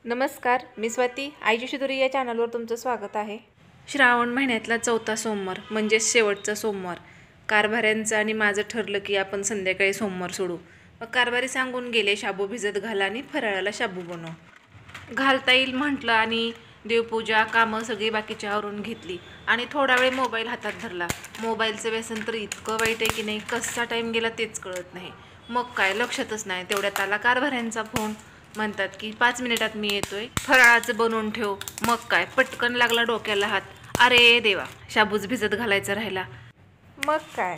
नमस्कार, मी स्वाती आईची शिदोरी या चॅनलवर तुमचं स्वागत आहे। श्रावण महिन्यातला चौथा सोमवार म्हणजे शेवटचा सोमवार। कारभाऱ्यांचं आणि माझं ठरलं की आपण संध्याकाळी सोमवार सोडू। मग कारभारी सांगून गेले शाबू भिजत घाला आणि फराळाला शाबू बनव। घालता येईल म्हटलं आणि देवपूजा कामं सगळी बाकीची आवरून घेतली आणि थोडा वेळ मोबाईल हातात धरला। मोबाईलचं व्यसन तर इतकं वाईट आहे की नाही, कसा टाईम गेला तेच कळत नाही। मग काय लक्षातच नाही, तेवढ्यात आला कारभाऱ्यांचा फोन। म्हणतात की 5 मिनिटात मी येतोय, फराळाचं बनवून ठेव। मग काय पटकन लागला डोक्याला हात, अरे देवा शाबूच भिजत घालायचा राहिला। मग काय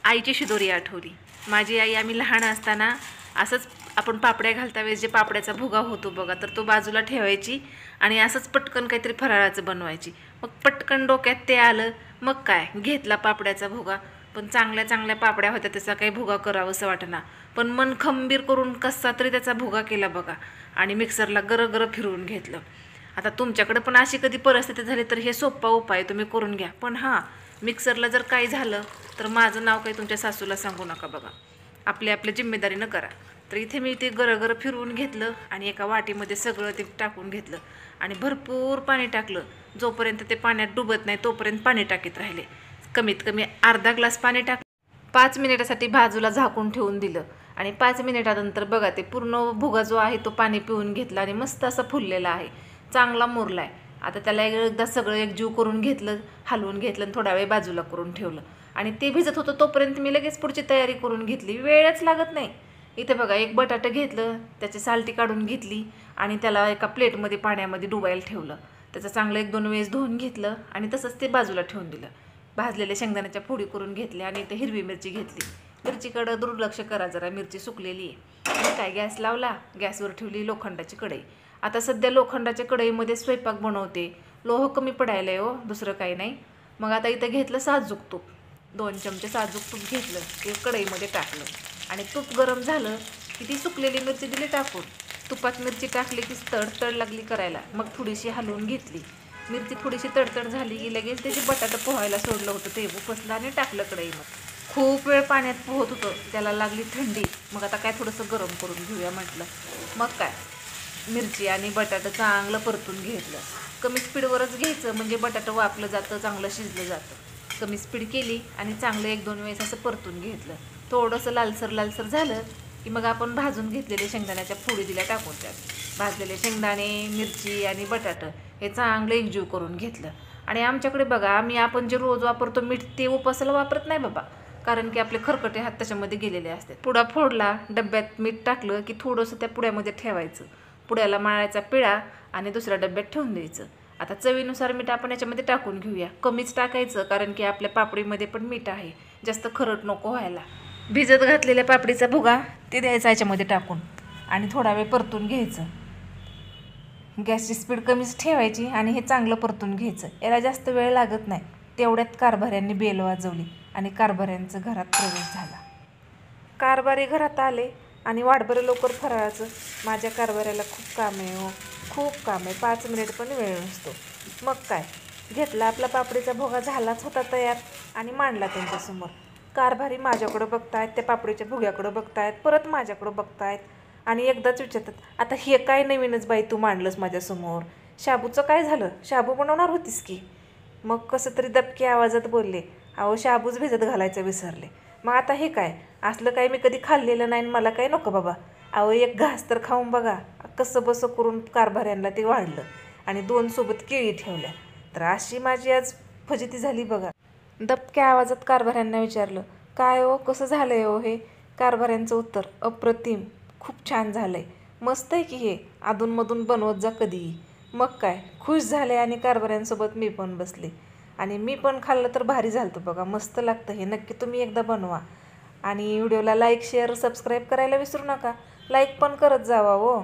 आईची शिदोरी आठवली। माझी आई आम्ही लहान असताना असंच आपण पापड्या घालता वेळेस जे पापड्याचा भुगा होतो बघा, तर तो बाजूला ठेवायची आणि असंच पटकन काहीतरी फराळाचं बनवायची। मग पटकन डोक्यात ते आलं, मग काय घेतला पापड्याचा भुगा। पण चांगल्या चांगल्या पापड्या होत्या, त्याचा काही भुगा करावंसं वाटेना, पण मन खंबीर करून कसा तरी त्याचा भुगा केला बघा आणि मिक्सरला गरं फिरवून घेतलं। आता तुमच्याकडे पण अशी कधी परिस्थिती झाली तर हे सोपा उपाय तुम्ही करून घ्या। पण हां, मिक्सरला जर काही झालं तर माझं नाव काही तुमच्या सासूला सांगू नका बघा, आपल्या जिम्मेदारीनं करा। तर इथे मी ते गरं फिरवून घेतलं आणि एका वाटीमध्ये सगळं ते टाकून घेतलं आणि भरपूर पाणी टाकलं। जोपर्यंत ते पाण्यात डुबत नाही तोपर्यंत पाणी टाकीत राहिले। कमीत कमी अर्धा ग्लास पाणी टाक। 5 मिनिटासाठी बाजूला झाकून ठेवून दिलं आणि 5 मिनिटानंतर बघा ते पूर्ण भुगा जो आहे तो पाणी पिऊन घेतला आणि मस्त असा फुललेला आहे, चांगला मुरला आहे। आता त्याला एकदा सगळं एकजीव करून घेतलं, हलवून घेतलं आणि थोडा वेळ बाजूला करून ठेवलं आणि ते भिजत होतं तोपर्यंत मी लगेच पुढची तयारी करून घेतली, वेळच लागत नाही। इथे बघा एक बटाटा घेतलं, त्याची सालटी काढून घेतली आणि त्याला एका प्लेटमध्ये पाण्यामध्ये डुबायला ठेवलं। त्याचं चांगलं 1-2 वेळेस धुवून घेतलं आणि तसंच ते बाजूला ठेवून दिलं। भाजलेल्या शेंगदाण्याच्या फोडी करून घेतल्या आणि इथे हिरवी मिरची घेतली। मिरचीकडं दुर्लक्ष करा जरा, मिरची सुकलेली आहे। आणि काय गॅस लावला, गॅसवर ठेवली लोखंडाची कढई। आता सध्या लोखंडाच्या कढईमध्ये स्वयंपाक बनवते, लोह कमी पडायला हो, दुसरं काही नाही। मग आता इथं घेतलं साजूक तूप, 2 चमचे साजूक तूप घेतलं, ते कढईमध्ये टाकलं आणि तूप गरम झालं की ती सुकलेली मिरची दिली टाकून। तुपात मिरची टाकली की तड लागली करायला, मग थोडीशी हलवून घेतली। मिरची थोडीशी तडतड झाली की लगेच त्याची बटाटा पोहायला सोडलं होतं ते उपसलं आणि टाकलं कढईमध्ये। खूप वेळ पाण्यात पोहत होतं, त्याला लागली थंडी। मग आता काय थोडंसं गरम करून घेऊया म्हटलं। मग काय मिरची आणि बटाटा चांगलं परतून घेतलं। कमी स्पीडवरच घ्यायचं म्हणजे बटाटा वाफलं जातं, चांगलं शिजलं जातं। कमी स्पीड केली आणि चांगलं 1-2 वेळेस असं परतून घेतलं। थोडंसं लालसर झालं की मग आपण भाजून घेतलेले शेंगदाण्याच्या फोडी दिल्या टाकून, त्यात भाजलेले शेंगदाणे मिरची आणि बटाटा हे चांगलं एकजीव करून घेतलं। आणि आमच्याकडे बघा आपण जे रोज वापरतो मीठ ते उपासाला वापरत नाही बाबा, कारण की आपले खरकटे हात त्याच्यामध्ये गेलेले असतात। पुडा फोडला, डब्यात मीठ टाकलं की थोडंसं त्या पुड्यामध्ये ठेवायचं, पुड्याला माळायचा पिळा आणि दुसऱ्या डब्यात ठेवून द्यायचं। आता चवीनुसार मीठ आपण याच्यामध्ये टाकून घेऊया, कमीच टाकायचं कारण की आपल्या पापडीमध्ये पण मीठ आहे, जास्त खरट नको व्हायला। भिजत घातलेल्या पापडीचा भुगा ते द्यायचा याच्यामध्ये टाकून आणि थोडा वेळ परतून घ्यायचं। गॅसची स्पीड कमीच ठेवायची आणि हे चांगलं परतून घ्यायचं, याला जास्त वेळ लागत नाही। तेवढ्यात कारभाऱ्यांनी बेल वाजवली आणि कारभाऱ्यांचं घरात प्रवेश झाला। कारभारी घरात आले आणि वाट बरं लवकर फराळाचं। माझ्या कारभाऱ्याला खूप काम आहे हो, खूप काम आहे, 5 मिनिट पण वेळ नसतो। मग काय घेतला आपला पापडीचा भुगा, झालाच होता तयार आणि मांडला त्यांच्यासमोर। कारभारी माझ्याकडं बघतायत, त्या पापडीच्या भुग्याकडं बघतायत, परत माझ्याकडं बघतायत आणि एकदाच विचारतात, आता हे काय नवीनच बाई तू मांडलंस माझ्यासमोर, शाबूचं काय झालं, शाबू बनवणार होतीस की? मग कसं तरी दबक्या आवाजात बोलले, अहो शाबूच भिजत घालायचं विसरले। मग आता हे काय, असलं काय मी कधी खाल्लेलं नाही, मला काय नको बाबा। अहो एक घास तर खाऊन बघा। कसं बसं करून कारभाऱ्यांना ते वाढलं आणि 2 सोबत केळी ठेवल्या। तर अशी माझी आज फजिती झाली बघा। दबक्या आवाजात कारभाऱ्यांना विचारलं, काय हो कसं झालंय हो हे? कारभाऱ्यांचं उत्तर, अप्रतिम, खूप छान झालंय, मस्त आहे की हे, अधूनमधून बनवत जा कधीही। मग काय खुश झाले आणि कारभाऱ्यांसोबत मी पण बसले आणि मी पण खाल्लं तर भारी झालं बघा, मस्त लागतं हे, नक्की तुम्ही एकदा बनवा। आणि व्हिडिओला लाईक शेअर सबस्क्राईब करायला विसरू नका, लाईक पण करत जावा हो।